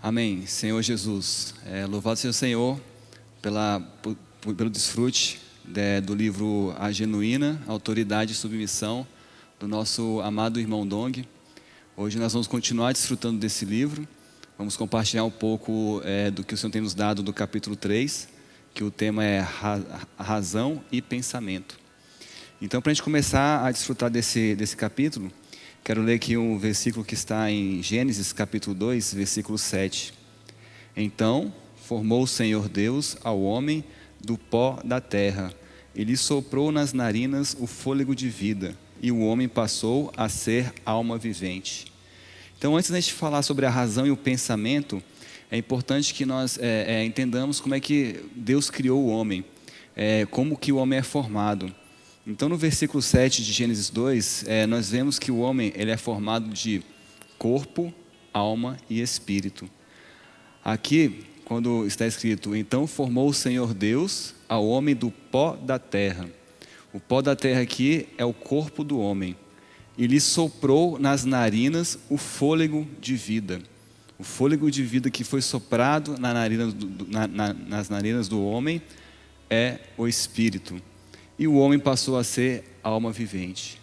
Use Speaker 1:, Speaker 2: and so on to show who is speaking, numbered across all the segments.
Speaker 1: Amém. Senhor Jesus, louvado seja o Senhor pelo desfrute do livro A Genuína Autoridade e Submissão, do nosso amado irmão Dong. Hoje nós vamos continuar desfrutando desse livro. Vamos compartilhar um pouco do que o Senhor tem nos dado do capítulo 3, que o tema é razão e pensamento. Então, para a gente começar a desfrutar desse capítulo, quero ler aqui um versículo que está em Gênesis capítulo 2, versículo 7. Então formou o Senhor Deus ao homem do pó da terra, e lhe soprou nas narinas o fôlego de vida, e o homem passou a ser alma vivente. Então, antes da gente falar sobre a razão e o pensamento, é importante que nós entendamos como é que Deus criou o homem, como que o homem é formado. Então, no versículo 7 de Gênesis 2, nós vemos que o homem ele é formado de corpo, alma e espírito. Aqui, quando está escrito, então formou o Senhor Deus ao homem do pó da terra. O pó da terra aqui é o corpo do homem. E lhe soprou nas narinas o fôlego de vida. O fôlego de vida que foi soprado nas narinas do homem é o espírito. E o homem passou a ser alma vivente.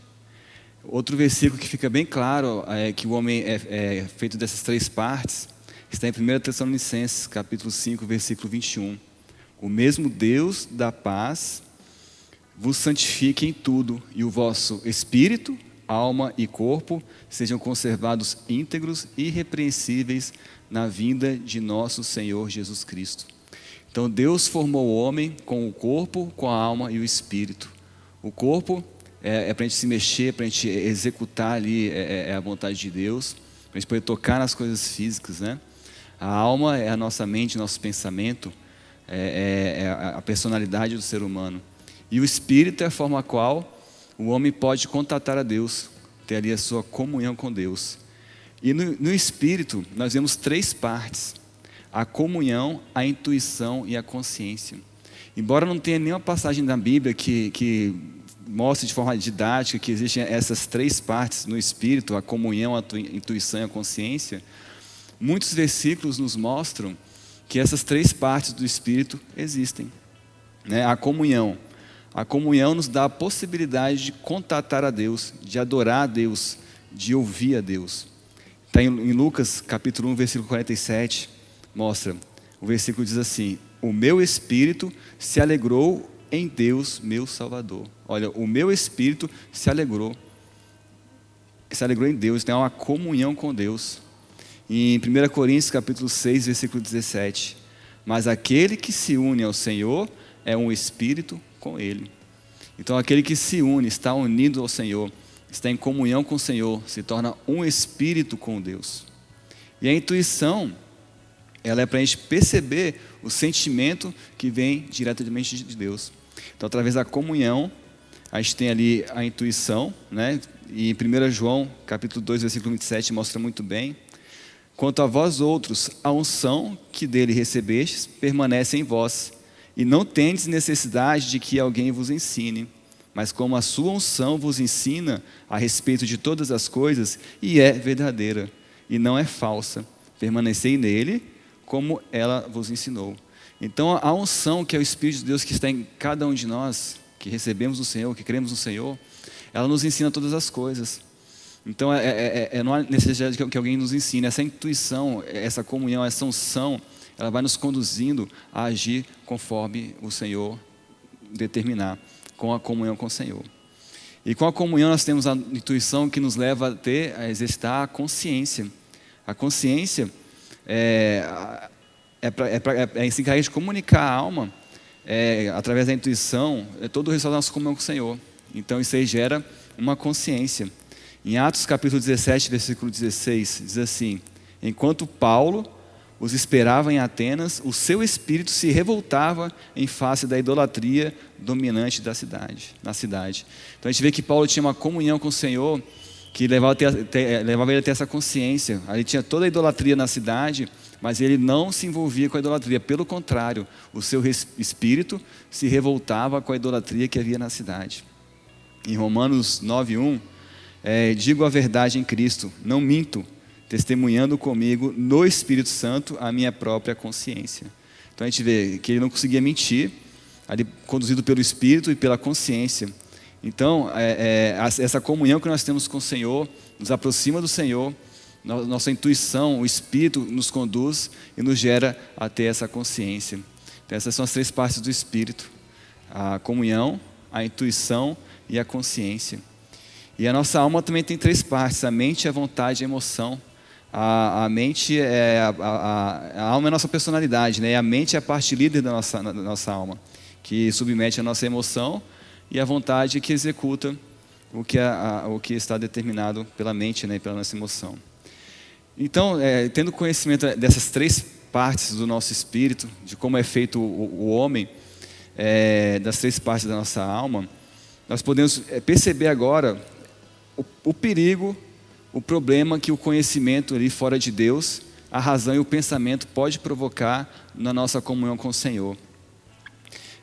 Speaker 1: Outro versículo que fica bem claro é que o homem é feito dessas três partes, está em 1 Tessalonicenses, capítulo 5, versículo 21. O mesmo Deus da paz vos santifique em tudo, e o vosso espírito, alma e corpo sejam conservados íntegros e irrepreensíveis na vinda de nosso Senhor Jesus Cristo. Então Deus formou o homem com o corpo, com a alma e o espírito. O corpo é para a gente se mexer, para a gente executar ali a vontade de Deus, para a gente poder tocar nas coisas físicas, né? A alma é a nossa mente, nosso pensamento, é a personalidade do ser humano. E o espírito é a forma a qual o homem pode contatar a Deus, ter ali a sua comunhão com Deus. E no espírito nós vemos três partes: a comunhão, a intuição e a consciência. Embora não tenha nenhuma passagem da Bíblia que mostre de forma didática que existem essas três partes no espírito, a comunhão, a intuição e a consciência, muitos versículos nos mostram que essas três partes do espírito existem, né? A comunhão nos dá a possibilidade de contatar a Deus, de adorar a Deus, de ouvir a Deus. Está em Lucas capítulo 1, versículo 47, mostra, o versículo diz assim: o meu espírito se alegrou em Deus, meu Salvador. Olha, o meu espírito se alegrou em Deus, tem uma comunhão com Deus. Em 1 Coríntios capítulo 6, versículo 17, mas aquele que se une ao Senhor é um espírito com Ele. Então aquele que se une, está unido ao Senhor, está em comunhão com o Senhor, se torna um espírito com Deus. E a intuição, ela é para a gente perceber o sentimento que vem diretamente de Deus. Então, através da comunhão, a gente tem ali a intuição, né? E em 1 João, capítulo 2, versículo 27, mostra muito bem: quanto a vós outros, a unção que dele recebestes permanece em vós, e não tendes necessidade de que alguém vos ensine, mas como a sua unção vos ensina a respeito de todas as coisas, e é verdadeira, e não é falsa, permanecei nele, como ela vos ensinou. Então a unção, que é o Espírito de Deus que está em cada um de nós, que recebemos do Senhor, que cremos no Senhor, ela nos ensina todas as coisas. Então não há necessidade de que alguém nos ensine. Essa intuição, essa comunhão, essa unção, ela vai nos conduzindo a agir conforme o Senhor determinar, com a comunhão com o Senhor. E com a comunhão nós temos a intuição que nos leva a exercitar a consciência. A consciência se encarrega de comunicar a alma, através da intuição, todo o resultado da nossa comunhão com o Senhor. Então isso aí gera uma consciência. Em Atos capítulo 17, versículo 16, diz assim: enquanto Paulo os esperava em Atenas, o seu espírito se revoltava em face da idolatria dominante na cidade. Então a gente vê que Paulo tinha uma comunhão com o Senhor que levava ele a ter essa consciência. Ali tinha toda a idolatria na cidade, mas ele não se envolvia com a idolatria. Pelo contrário, o seu espírito se revoltava com a idolatria que havia na cidade. Em Romanos 9:1, digo a verdade em Cristo, não minto, testemunhando comigo no Espírito Santo a minha própria consciência. Então a gente vê que ele não conseguia mentir, ali conduzido pelo Espírito e pela consciência. Então essa comunhão que nós temos com o Senhor nos aproxima do Senhor, nossa intuição, o Espírito nos conduz e nos gera a ter essa consciência. Então essas são as 3 partes do Espírito: a comunhão, a intuição e a consciência. E a nossa alma também tem 3 partes: a mente, a vontade e a emoção. A mente a alma é a nossa personalidade, né? E a mente é a parte líder da nossa alma, que submete a nossa emoção, e a vontade que executa o que está determinado pela mente, né? Pela nossa emoção. Então, tendo conhecimento dessas 3 partes do nosso espírito, de como é feito o homem, das 3 partes da nossa alma, nós podemos perceber agora o perigo, o problema que o conhecimento ali fora de Deus, a razão e o pensamento pode provocar na nossa comunhão com o Senhor.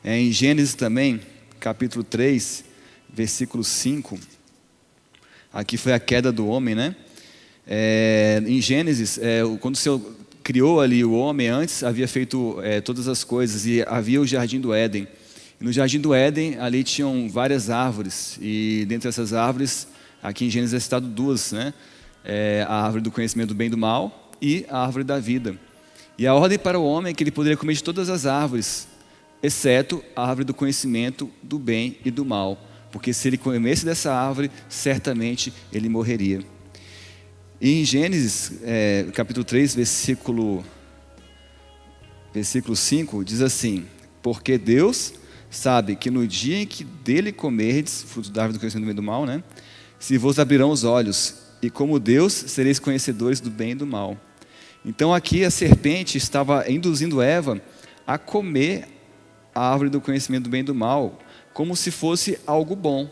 Speaker 1: Em Gênesis também, capítulo 3, versículo 5, aqui foi a queda do homem, né? Em Gênesis, quando o Senhor criou ali o homem, antes havia feito todas as coisas, e havia o Jardim do Éden. E no Jardim do Éden, ali tinham várias árvores, e dentre essas árvores, aqui em Gênesis é citado 2, né? A árvore do conhecimento do bem e do mal e a árvore da vida. E a ordem para o homem é que ele poderia comer de todas as árvores, exceto a árvore do conhecimento do bem e do mal, porque se ele comesse dessa árvore, certamente ele morreria. E em Gênesis, capítulo 3, versículo 5, diz assim: porque Deus sabe que no dia em que dele comerdes, fruto da árvore do conhecimento do bem e do mal, né? Se vos abrirão os olhos, e como Deus sereis conhecedores do bem e do mal. Então aqui a serpente estava induzindo Eva a comer a árvore do conhecimento do bem e do mal, como se fosse algo bom.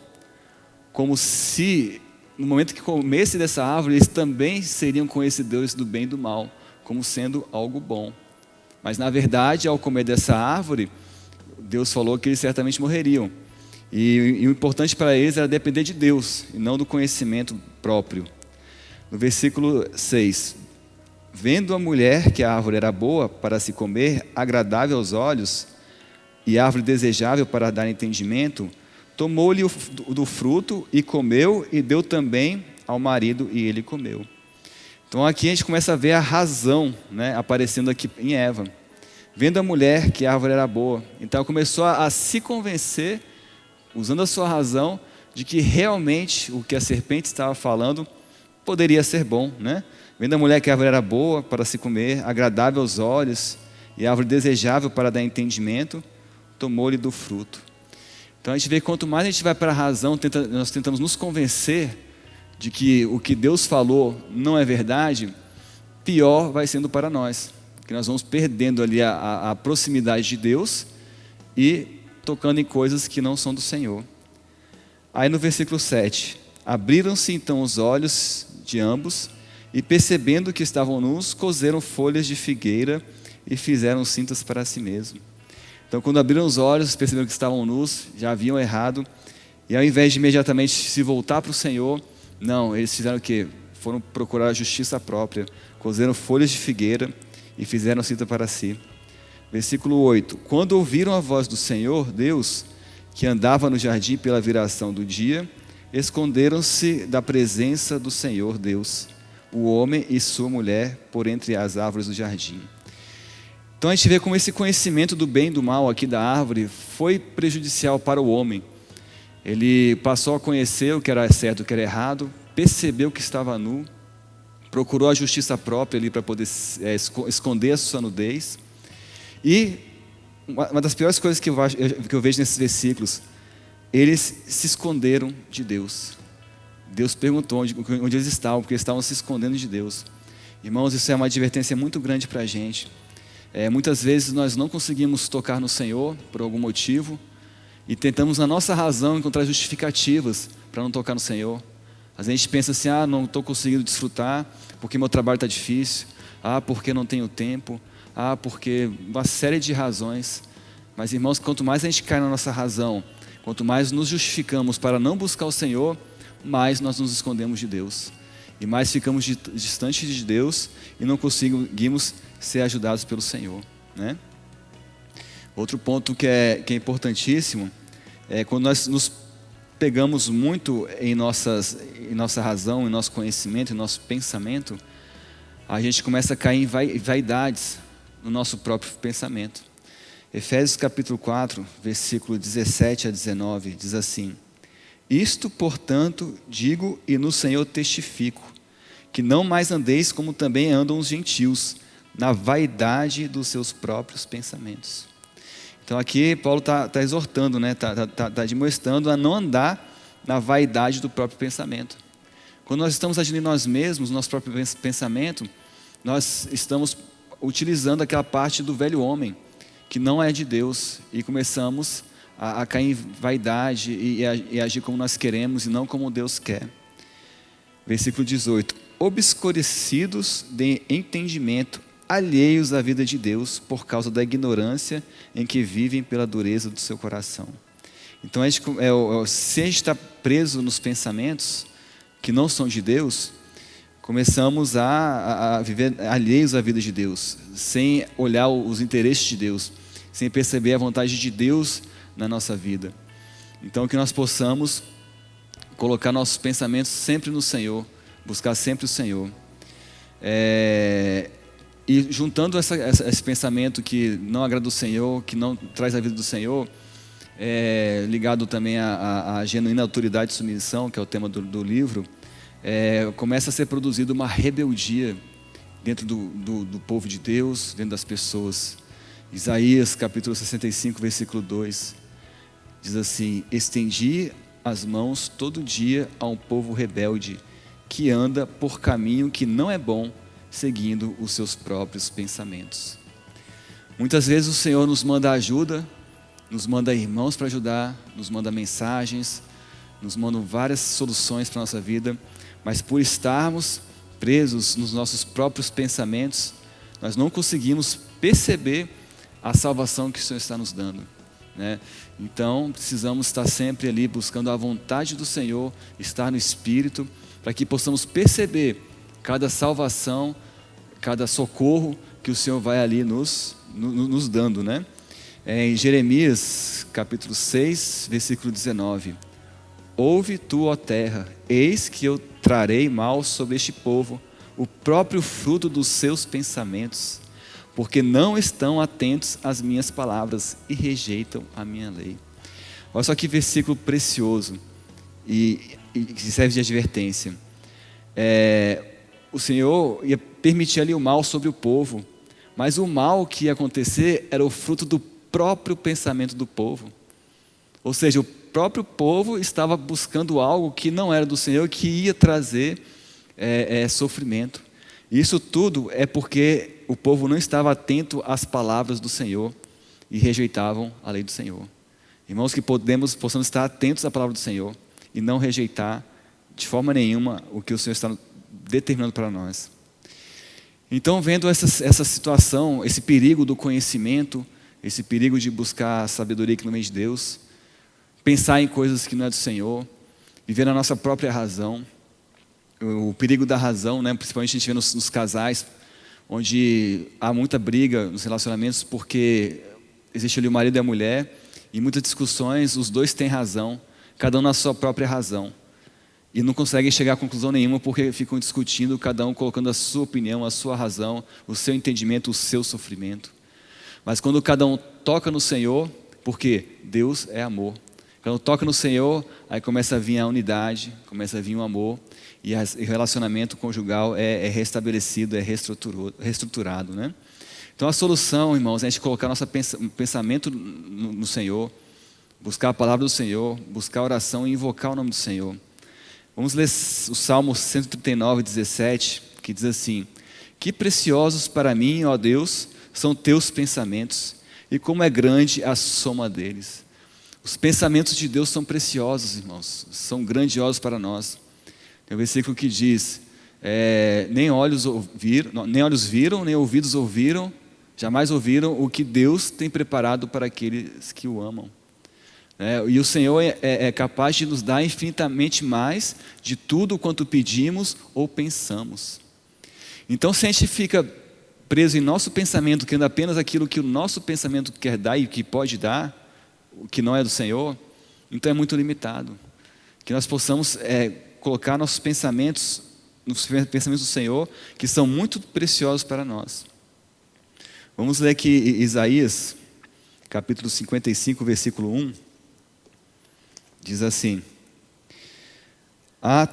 Speaker 1: Como se, no momento que comesse dessa árvore, eles também seriam conhecedores do bem e do mal, como sendo algo bom. Mas na verdade, ao comer dessa árvore, Deus falou que eles certamente morreriam. E o importante para eles era depender de Deus, e não do conhecimento próprio. No versículo 6, vendo a mulher que a árvore era boa para se comer, agradável aos olhos, e árvore desejável para dar entendimento, tomou-lhe do fruto e comeu, e deu também ao marido, e ele comeu. Então aqui a gente começa a ver a razão, né, aparecendo aqui em Eva. Vendo a mulher que a árvore era boa, então ela começou a se convencer, usando a sua razão, de que realmente o que a serpente estava falando poderia ser bom, né? Vendo a mulher que a árvore era boa para se comer, agradável aos olhos, e árvore desejável para dar entendimento, tomou-lhe do fruto. Então a gente vê que quanto mais a gente vai para a razão, nós tentamos nos convencer de que o que Deus falou não é verdade, pior vai sendo para nós, que nós vamos perdendo ali a proximidade de Deus e tocando em coisas que não são do Senhor. Aí no versículo 7, abriram-se então os olhos de ambos, e percebendo que estavam nus, coseram folhas de figueira e fizeram cintas para si mesmo. Então quando abriram os olhos, perceberam que estavam nus, já haviam errado, e ao invés de imediatamente se voltar para o Senhor, não, eles fizeram o quê? Foram procurar a justiça própria, coseram folhas de figueira e fizeram cinta para si. Versículo 8, quando ouviram a voz do Senhor Deus, que andava no jardim pela viração do dia, esconderam-se da presença do Senhor Deus, o homem e sua mulher, por entre as árvores do jardim. Então a gente vê como esse conhecimento do bem e do mal aqui da árvore foi prejudicial para o homem. Ele passou a conhecer o que era certo e o que era errado, percebeu que estava nu, procurou a justiça própria ali para poder esconder a sua nudez. E uma das piores coisas que eu vejo nesses versículos, eles se esconderam de Deus. Deus perguntou onde eles estavam, porque eles estavam se escondendo de Deus. Irmãos, isso é uma advertência muito grande para a gente. Muitas vezes nós não conseguimos tocar no Senhor por algum motivo e tentamos na nossa razão encontrar justificativas para não tocar no Senhor. Às vezes a gente pensa assim, não estou conseguindo desfrutar porque meu trabalho está difícil, porque não tenho tempo, porque uma série de razões. Mas irmãos, quanto mais a gente cai na nossa razão, quanto mais nos justificamos para não buscar o Senhor, mais nós nos escondemos de Deus. e mais ficamos distantes de Deus e não conseguimos ser ajudados pelo Senhor, né? Outro ponto que é importantíssimo é quando nós nos pegamos muito em nossa razão, em nosso conhecimento, em nosso pensamento, a gente começa a cair em vaidades no nosso próprio pensamento. Efésios capítulo 4, versículo 17 a 19, diz assim: Isto, portanto, digo e no Senhor testifico, que não mais andeis como também andam os gentios, na vaidade dos seus próprios pensamentos. Então aqui Paulo está exortando, né? Está demonstrando a não andar na vaidade do próprio pensamento. Quando nós estamos agindo em nós mesmos, no nosso próprio pensamento, nós estamos utilizando aquela parte do velho homem, que não é de Deus, e começamos a cair em vaidade e agir como nós queremos e não como Deus quer. Versículo 18: Obscurecidos de entendimento, alheios à vida de Deus, por causa da ignorância em que vivem pela dureza do seu coração. Então, se a gente está preso nos pensamentos que não são de Deus, começamos a viver alheios à vida de Deus, sem olhar os interesses de Deus, sem perceber a vontade de Deus na nossa vida. Então, que nós possamos colocar nossos pensamentos sempre no Senhor, buscar sempre o Senhor. E juntando esse pensamento que não agrada o Senhor, que não traz a vida do Senhor, ligado também à genuína autoridade e submissão, que é o tema do livro, começa a ser produzida uma rebeldia dentro do povo de Deus, dentro das pessoas. Isaías capítulo 65, versículo 2, diz assim: Estendi as mãos todo dia a um povo rebelde, que anda por caminho que não é bom, seguindo os seus próprios pensamentos. Muitas vezes o Senhor nos manda ajuda, nos manda irmãos para ajudar, nos manda mensagens, nos manda várias soluções para a nossa vida, mas por estarmos presos nos nossos próprios pensamentos, nós não conseguimos perceber a salvação que o Senhor está nos dando, né? Então precisamos estar sempre ali buscando a vontade do Senhor, estar no Espírito, para que possamos perceber cada salvação, cada socorro que o Senhor vai ali nos dando, né? Em Jeremias capítulo 6, versículo 19: Ouve tu, ó terra, eis que eu trarei mal sobre este povo, o próprio fruto dos seus pensamentos, porque não estão atentos às minhas palavras e rejeitam a minha lei. Olha só que versículo precioso e que serve de advertência. O Senhor ia permitir ali o mal sobre o povo, mas o mal que ia acontecer era o fruto do próprio pensamento do povo. Ou seja, o próprio povo estava buscando algo que não era do Senhor, que ia trazer sofrimento. Isso tudo é porque o povo não estava atento às palavras do Senhor e rejeitavam a lei do Senhor. Irmãos, que possamos estar atentos à palavra do Senhor e não rejeitar de forma nenhuma o que o Senhor está determinando para nós. Então, vendo essa situação, esse perigo do conhecimento, esse perigo de buscar a sabedoria que não vem de Deus, pensar em coisas que não é do Senhor, viver na nossa própria razão, o perigo da razão, né? Principalmente a gente vê nos casais, onde há muita briga nos relacionamentos, porque existe ali o marido e a mulher, e muitas discussões, os dois têm razão, cada um na sua própria razão, e não conseguem chegar a conclusão nenhuma, porque ficam discutindo, cada um colocando a sua opinião, a sua razão, o seu entendimento, o seu sofrimento. Mas quando cada um toca no Senhor, porque Deus é amor, quando toca no Senhor, aí começa a vir a unidade, começa a vir o amor, e o relacionamento conjugal é restabelecido, é reestruturado, né? Então a solução, irmãos, é a gente colocar nosso pensamento no Senhor, buscar a palavra do Senhor, buscar a oração e invocar o nome do Senhor. Vamos ler o Salmo 139, 17, que diz assim: Que preciosos para mim, ó Deus, são teus pensamentos, e como é grande a soma deles. Os pensamentos de Deus são preciosos, irmãos, são grandiosos para nós. Tem um versículo que diz: nem olhos viram, nem ouvidos ouviram, jamais ouviram o que Deus tem preparado para aqueles que o amam. E o Senhor é capaz de nos dar infinitamente mais de tudo quanto pedimos ou pensamos. Então, se a gente fica preso em nosso pensamento, querendo apenas aquilo que o nosso pensamento quer dar e que pode dar, o que não é do Senhor, então é muito limitado. Que nós possamos colocar nossos pensamentos nos pensamentos do Senhor, que são muito preciosos para nós. Vamos ler aqui Isaías, capítulo 55, versículo 1. Diz assim: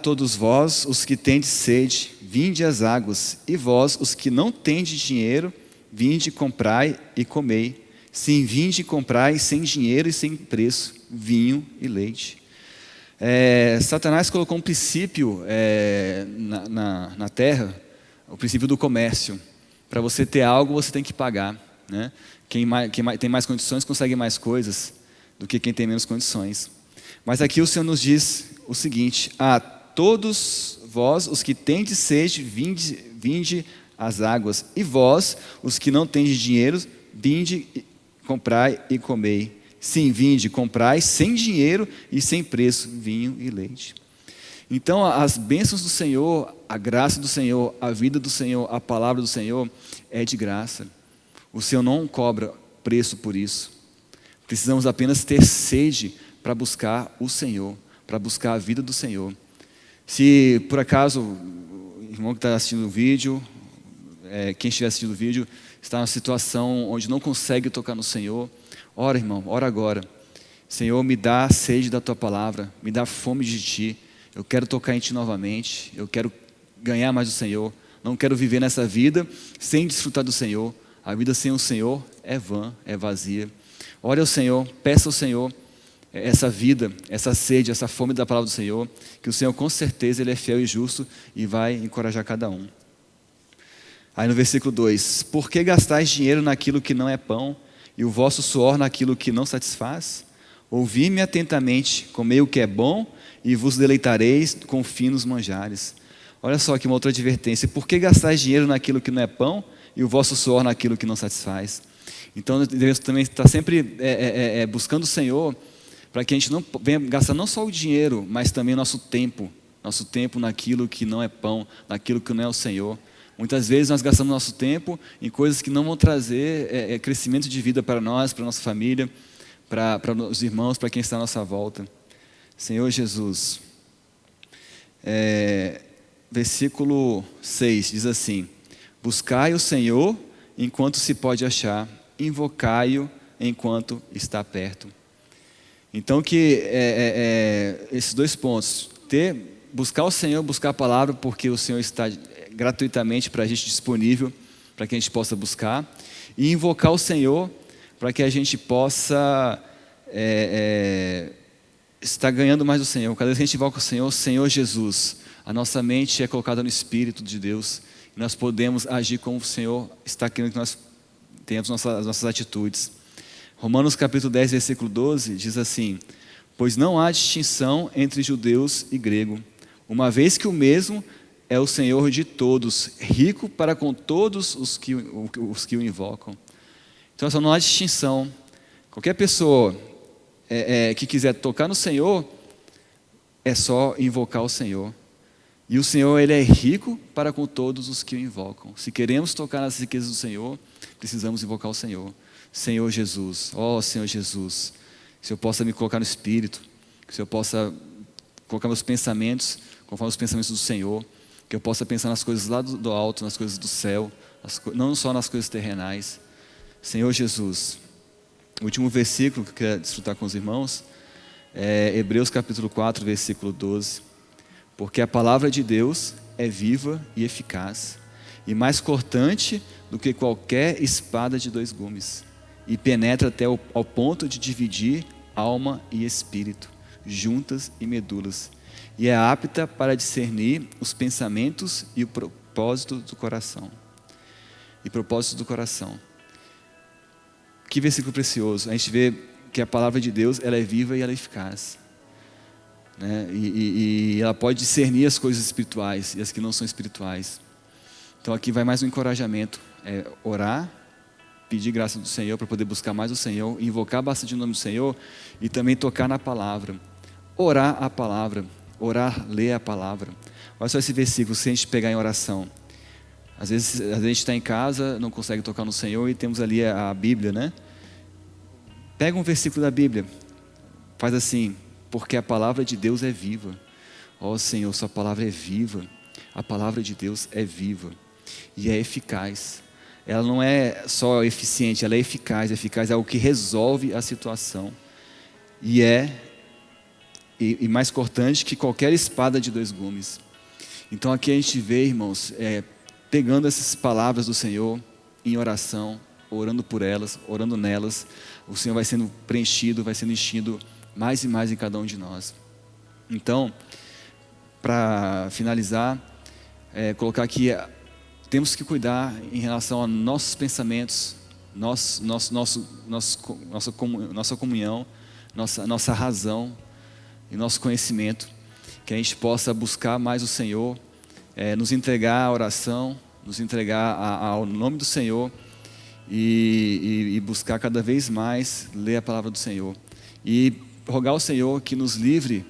Speaker 1: todos vós, os que tendes sede, vinde às águas, e vós, os que não tendes dinheiro, vinde, comprai e comei. Sim, vinde e comprai sem dinheiro e sem preço, vinho e leite. Satanás colocou um princípio na terra, o princípio do comércio. Para você ter algo, você tem que pagar, né? Quem tem mais condições consegue mais coisas do que quem tem menos condições. Mas aqui o Senhor nos diz o seguinte: todos vós, os que tendes sede, vinde às águas, e vós, os que não tendes dinheiro, vinde, comprai e comei. Sim, vinde, comprai sem dinheiro e sem preço, vinho e leite. Então, as bênçãos do Senhor, a graça do Senhor, a vida do Senhor, a palavra do Senhor é de graça. O Senhor não cobra preço por isso. Precisamos apenas ter sede para buscar o Senhor, para buscar a vida do Senhor. Se por acaso o irmão que está assistindo o vídeo, quem estiver assistindo o vídeo, está numa situação onde não consegue tocar no Senhor, ora, irmão, ora agora. Senhor, me dá a sede da Tua palavra, me dá fome de Ti. Eu quero tocar em Ti novamente, eu quero ganhar mais do Senhor. Não quero viver nessa vida sem desfrutar do Senhor. A vida sem o Senhor é vã, é vazia. Ore ao Senhor, peça ao Senhor essa vida, essa sede, essa fome da palavra do Senhor, que o Senhor com certeza Ele é fiel e justo e vai encorajar cada um. Aí no versículo 2: por que gastais dinheiro naquilo que não é pão, e o vosso suor naquilo que não satisfaz? Ouvi-me atentamente, comei o que é bom, e vos deleitareis com finos manjares. Olha só aqui uma outra advertência: por que gastais dinheiro naquilo que não é pão, e o vosso suor naquilo que não satisfaz? Então devemos também estar sempre buscando o Senhor, para que a gente não venha gastar não só o dinheiro, mas também nosso tempo naquilo que não é pão, naquilo que não é o Senhor. Muitas vezes nós gastamos nosso tempo em coisas que não vão trazer crescimento de vida para nós, para a nossa família, para os irmãos, para quem está à nossa volta. Senhor Jesus, versículo 6 diz assim: buscai o Senhor enquanto se pode achar, invocai-o enquanto está perto. Então que esses dois pontos, buscar o Senhor, buscar a palavra, porque o Senhor está gratuitamente para a gente disponível, para que a gente possa buscar, e invocar o Senhor, para que a gente possa estar ganhando mais do Senhor. Cada vez que a gente invoca o Senhor, Senhor Jesus, a nossa mente é colocada no Espírito de Deus, e nós podemos agir como o Senhor está querendo que nós tenhamos as nossas atitudes. Romanos capítulo 10, versículo 12, diz assim: pois não há distinção entre judeus e grego, uma vez que o mesmo é o Senhor de todos, rico para com todos os que o invocam. Então só não há distinção. Qualquer pessoa que quiser tocar no Senhor, é só invocar o Senhor. E o Senhor, Ele é rico para com todos os que o invocam. Se queremos tocar nas riquezas do Senhor, precisamos invocar o Senhor. Senhor Jesus, Senhor Jesus, que o Senhor possa me colocar no Espírito, que o Senhor possa colocar meus pensamentos conforme os pensamentos do Senhor, que eu possa pensar nas coisas lá do alto, nas coisas do céu, não só nas coisas terrenais. Senhor Jesus. O último versículo que eu quero desfrutar com os irmãos é Hebreus capítulo 4, versículo 12. Porque a palavra de Deus é viva e eficaz, e mais cortante do que qualquer espada de dois gumes, e penetra até ao ponto de dividir alma e espírito, juntas e medulas, e é apta para discernir os pensamentos e o propósito do coração. Que versículo precioso. A gente vê que a palavra de Deus, ela é viva e ela é eficaz, né? E ela pode discernir as coisas espirituais e as que não são espirituais. Então aqui vai mais um encorajamento: orar, pedir graça do Senhor, para poder buscar mais o Senhor, invocar bastante o nome do Senhor e também tocar na palavra, orar a palavra, orar, ler a palavra. Olha só esse versículo, se a gente pegar em oração. Às vezes a gente está em casa, não consegue tocar no Senhor e temos ali a Bíblia, né? Pega um versículo da Bíblia, faz assim: porque a palavra de Deus é viva. Ó Senhor, sua palavra é viva. A palavra de Deus é viva e é eficaz. Ela não é só eficiente, ela é eficaz. Eficaz é algo que resolve a situação. E mais cortante que qualquer espada de 2 gumes. Então aqui a gente vê, irmãos, pegando essas palavras do Senhor em oração, orando por elas, orando nelas, o Senhor vai sendo preenchido, vai sendo enchido mais e mais em cada um de nós. Então, para finalizar, colocar aqui, temos que cuidar em relação a nossos pensamentos, nossa comunhão, nossa razão e nosso conhecimento, que a gente possa buscar mais o Senhor, nos entregar à oração, nos entregar ao nome do Senhor e buscar cada vez mais ler a palavra do Senhor e rogar ao Senhor que nos livre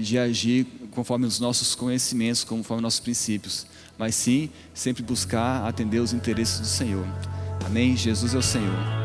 Speaker 1: de agir conforme os nossos conhecimentos, conforme os nossos princípios, mas sim sempre buscar atender os interesses do Senhor. Amém? Jesus é o Senhor.